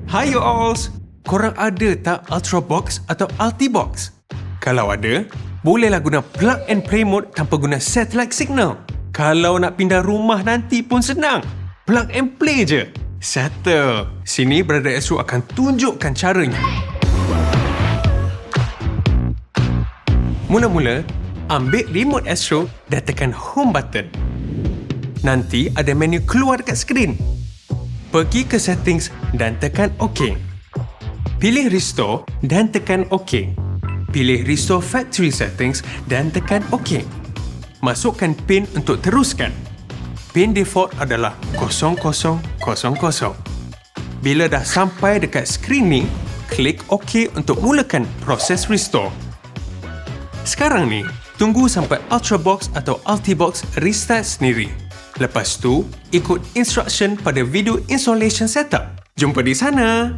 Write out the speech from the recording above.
Hi you alls! Korang ada tak Ulti Box atau Ulti Box? Kalau ada, bolehlah guna plug and play mode tanpa guna satellite signal. Kalau nak pindah rumah nanti pun senang. Plug and play je. Settle. Sini Brader Astro akan tunjukkan caranya. Mula-mula, ambil remote Astro dan tekan home button. Nanti ada menu keluar dekat skrin. Pergi ke settings dan tekan OK. Pilih restore dan tekan OK. Pilih restore factory settings dan tekan OK. Masukkan PIN untuk teruskan. PIN default adalah 0000. Bila dah sampai dekat skrin ni, klik OK untuk mulakan proses restore. Sekarang ni, tunggu sampai Ulti Box atau Ulti Box restart sendiri. Lepas tu, ikut instruction pada video installation setup. Jumpa di sana!